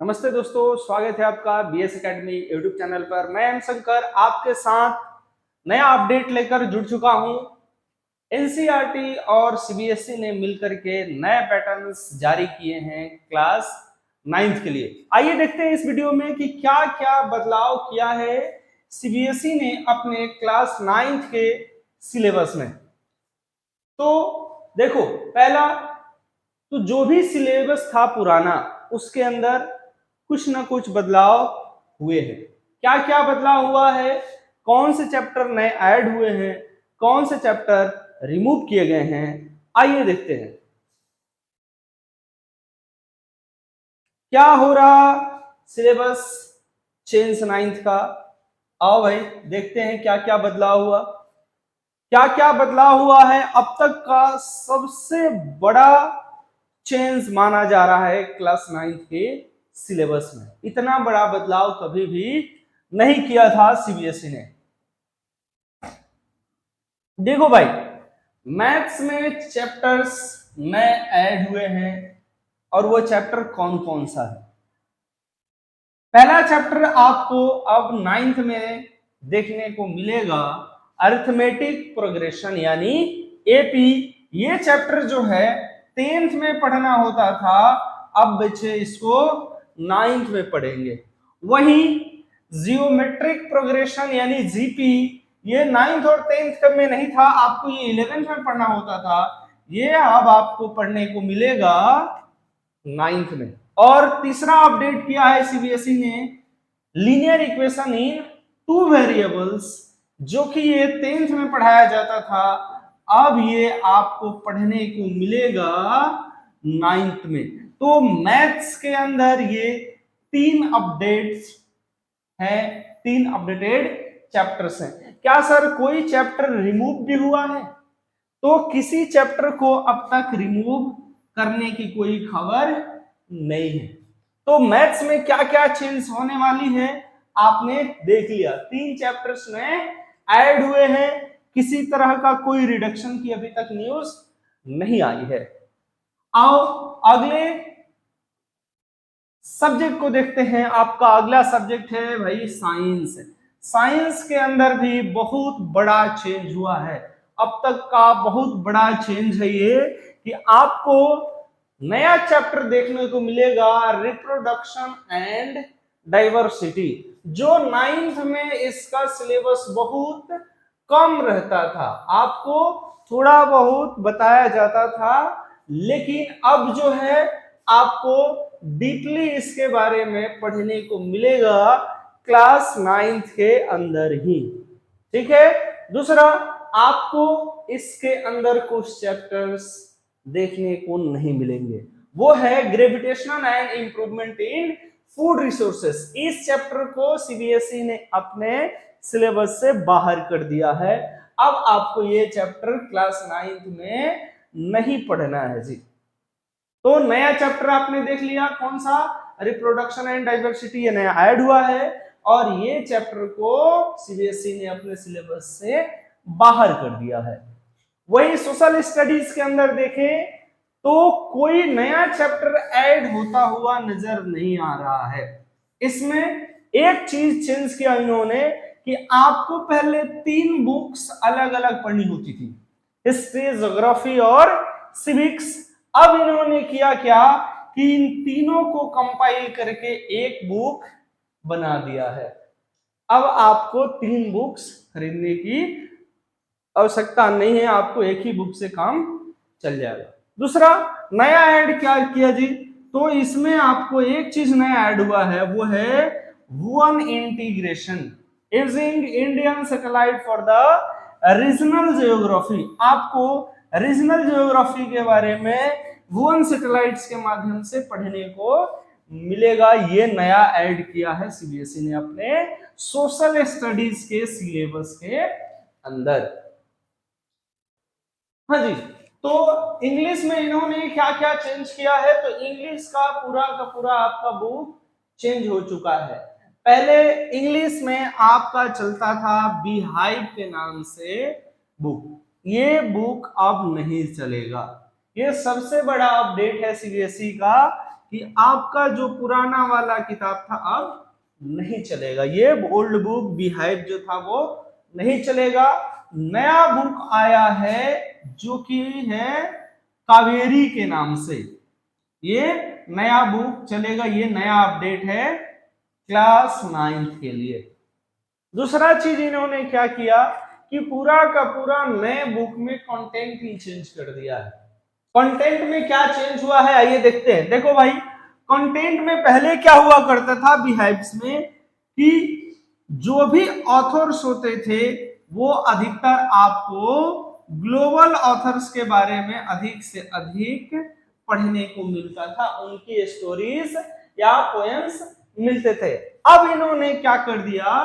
नमस्ते दोस्तों, स्वागत है आपका बीएस एकेडमी यूट्यूब चैनल पर। मैं एम शंकर आपके साथ नया अपडेट लेकर जुड़ चुका हूं। एनसीईआरटी और सीबीएसई ने मिलकर के नए पैटर्न्स जारी किए हैं क्लास 9th के लिए। आइए देखते हैं इस वीडियो में कि क्या क्या बदलाव किया है सीबीएसई ने अपने क्लास 9th के सिलेबस में। तो देखो, पहला तो जो भी सिलेबस था पुराना, उसके अंदर कुछ ना कुछ बदलाव हुए हैं। क्या क्या बदलाव हुआ है, कौन से चैप्टर नए ऐड हुए हैं, कौन से चैप्टर रिमूव किए गए हैं, आइए देखते हैं क्या हो रहा सिलेबस चेंज 9th का। आओ भाई देखते हैं क्या क्या बदलाव हुआ। क्या क्या बदलाव हुआ है अब तक का सबसे बड़ा चेंज माना जा रहा है क्लास 9th के सिलेबस में। इतना बड़ा बदलाव कभी भी नहीं किया था सीबीएसई ने। देखो भाई, मैथ्स में चैप्टर्स नए ऐड हुए हैं और वो चैप्टर कौन कौन सा है। पहला चैप्टर आपको अब 9th में देखने को मिलेगा, अरिथमेटिक प्रोग्रेशन यानी एपी। ये चैप्टर जो है 10th में पढ़ना होता था, अब बच्चे इसको 9th में पढ़ेंगे। वहीं जियोमेट्रिक प्रोग्रेशन यानी जीपी, ये 9th और 10th में नहीं था, आपको ये 11th में पढ़ना होता था। ये अब आपको पढ़ने को मिलेगा 9th में। और तीसरा अपडेट किया है सीबीएसई ने, linear equation in two variables, जो कि ये 10th में पढ़ाया जाता था, अब ये आपको पढ़ने को मिलेगा 9th में। तो मैथ्स के अंदर ये 3 अपडेट्स हैं, 3 अपडेटेड चैप्टर्स हैं। क्या सर कोई चैप्टर रिमूव भी हुआ है? तो किसी चैप्टर को अब तक रिमूव करने की कोई खबर नहीं है। तो मैथ्स में क्या क्या चेंज होने वाली है आपने देख लिया। 3 चैप्टर्स में ऐड हुए हैं, किसी तरह का कोई रिडक्शन की अभी तक न्यूज नहीं आई है। आओ अगले सब्जेक्ट को देखते हैं। आपका अगला सब्जेक्ट है भाई साइंस। साइंस के अंदर भी बहुत बड़ा चेंज हुआ है। अब तक का बहुत बड़ा चेंज है ये कि आपको नया चैप्टर देखने को मिलेगा, रिप्रोडक्शन एंड डाइवर्सिटी। जो 9th में इसका सिलेबस बहुत कम रहता था, आपको थोड़ा बहुत बताया जाता था, लेकिन अब जो है आपको डीपली इसके बारे में पढ़ने को मिलेगा क्लास 9th के अंदर ही। ठीक है। दूसरा, आपको इसके अंदर कुछ चैप्टर्स देखने को नहीं मिलेंगे, वो है gravitational and improvement in food resources. इस चैप्टर को सीबीएसई ने अपने सिलेबस से बाहर कर दिया है। अब आपको ये चैप्टर क्लास 9th में नहीं पढ़ना है जी। तो नया चैप्टर आपने देख लिया, कौन सा? रिप्रोडक्शन एंड डाइवर्सिटी, ये नया ऐड हुआ है और ये चैप्टर को सीबीएसई ने अपने सिलेबस से बाहर कर दिया है। वही सोशल स्टडीज के अंदर देखें तो कोई नया चैप्टर ऐड होता हुआ नजर नहीं आ रहा है। इसमें एक चीज चेंज किया इन्होंने कि आपको पहले 3 बुक्स अलग अलग पढ़नी होती थी, हिस्ट्री, ज्योग्राफी और सिविक्स। अब इन्होंने किया क्या कि इन तीनों को कंपाइल करके एक बुक बना दिया है। अब आपको 3 बुक्स खरीदने की आवश्यकता नहीं है, आपको एक ही बुक से काम चल जाएगा। दूसरा नया ऐड क्या किया जी, तो इसमें आपको एक चीज नया ऐड हुआ है, वो है woven integration using Indian satellite for the regional geography. आपको रीजनल जियोग्राफी के बारे में वुवन सैटेलाइट्स के माध्यम से पढ़ने को मिलेगा। ये नया ऐड किया है सीबीएसई ने अपने सोशल स्टडीज के सिलेबस के अंदर। हाँ जी, तो इंग्लिश में इन्होंने क्या क्या चेंज किया है, तो इंग्लिश का पूरा आपका बुक चेंज हो चुका है। पहले इंग्लिश में आपका चलता था बीहाइव के नाम से बुक, ये बुक अब नहीं चलेगा। ये सबसे बड़ा अपडेट है सीबीएसई का कि आपका जो पुराना वाला किताब था अब नहीं चलेगा, ये ओल्ड बुक बिहाइव जो था वो नहीं चलेगा। नया बुक आया है जो कि है कावेरी के नाम से, ये नया बुक चलेगा, ये नया अपडेट है क्लास 9th के लिए। दूसरा चीज इन्होंने क्या किया कि पूरा का पूरा नए बुक में कंटेंट ही चेंज कर दिया है। कंटेंट में क्या चेंज हुआ है आइए देखते हैं। देखो भाई, कंटेंट में पहले क्या हुआ करता था बिहाइव्स में कि जो भी ऑथर्स होते थे वो अधिकतर आपको ग्लोबल ऑथर्स के बारे में अधिक से अधिक पढ़ने को मिलता था, उनकी स्टोरीज या पोएम्स मिलते थे। अब इन्होंने क्या कर दिया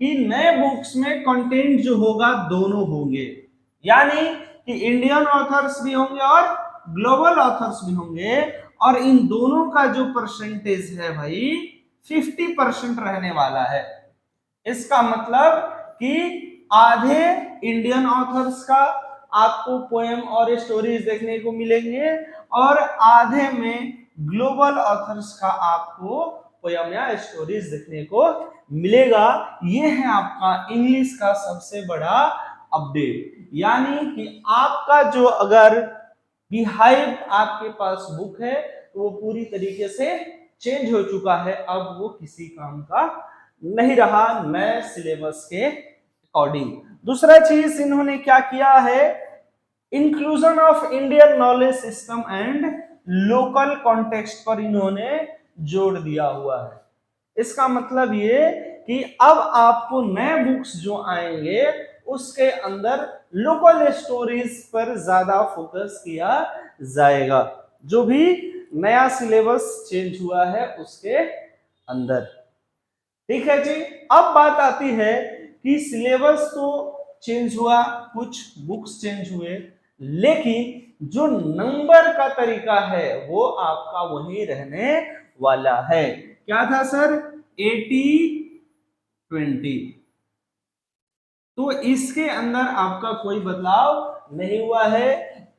कि नए बुक्स में कंटेंट जो होगा दोनों होंगे, यानी कि इंडियन ऑथर्स भी होंगे और ग्लोबल ऑथर्स भी होंगे, और इन दोनों का जो परसेंटेज है भाई 50% रहने वाला है। इसका मतलब कि आधे इंडियन ऑथर्स का आपको पोएम और स्टोरीज देखने को मिलेंगे और आधे में ग्लोबल ऑथर्स का आपको पोएम या स्टोरीज देखने को मिलेगा। ये है आपका इंग्लिश का सबसे बड़ा अपडेट, यानी कि आपका जो अगर बिहाइव आपके पास बुक है तो वो पूरी तरीके से चेंज हो चुका है, अब वो किसी काम का नहीं रहा नए सिलेबस के अकॉर्डिंग। दूसरा चीज इन्होंने क्या किया है, inclusion of Indian knowledge system and local context पर इन्होंने जोड़ दिया हुआ है। इसका मतलब ये कि अब आपको नए बुक्स जो आएंगे उसके अंदर लोकल स्टोरीज पर ज्यादा फोकस किया जाएगा, जो भी नया सिलेबस चेंज हुआ है उसके अंदर। ठीक है जी। अब बात आती है कि सिलेबस तो चेंज हुआ, कुछ बुक्स चेंज हुए, लेकिन जो नंबर का तरीका है वो आपका वही रहने वाला है। क्या था सर? 80-20। तो इसके अंदर आपका कोई बदलाव नहीं हुआ है।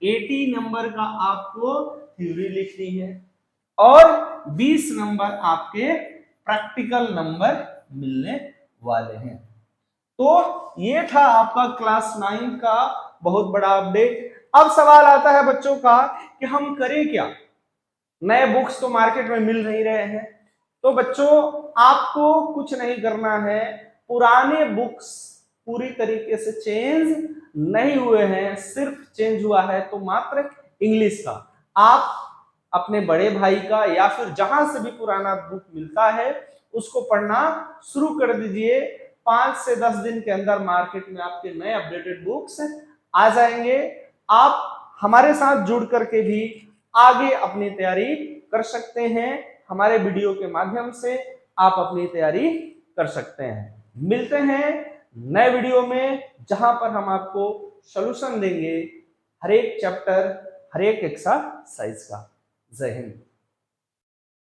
80 नंबर का आपको थ्योरी लिखनी है और 20 नंबर आपके प्रैक्टिकल नंबर मिलने वाले हैं। तो ये था आपका क्लास 9 का बहुत बड़ा अपडेट। अब सवाल आता है बच्चों का कि हम करें क्या, नए बुक्स तो मार्केट में मिल नहीं रहे हैं। तो बच्चों आपको कुछ नहीं करना है, पुराने बुक्स पूरी तरीके से चेंज नहीं हुए हैं, सिर्फ चेंज हुआ है तो मात्र इंग्लिश का। आप अपने बड़े भाई का या फिर जहां से भी पुराना बुक मिलता है उसको पढ़ना शुरू कर दीजिए। 5 से 10 दिन के अंदर मार्केट में आपके नए अपडेटेड बुक्स आ जाएंगे। आप हमारे साथ जुड़ करके भी आगे अपनी तैयारी कर सकते हैं, हमारे वीडियो के माध्यम से आप अपनी तैयारी कर सकते हैं। मिलते हैं नए वीडियो में जहां पर हम आपको सॉल्यूशन देंगे हर एक चैप्टर, हर एक एक्सरसाइज का। जय हिंद।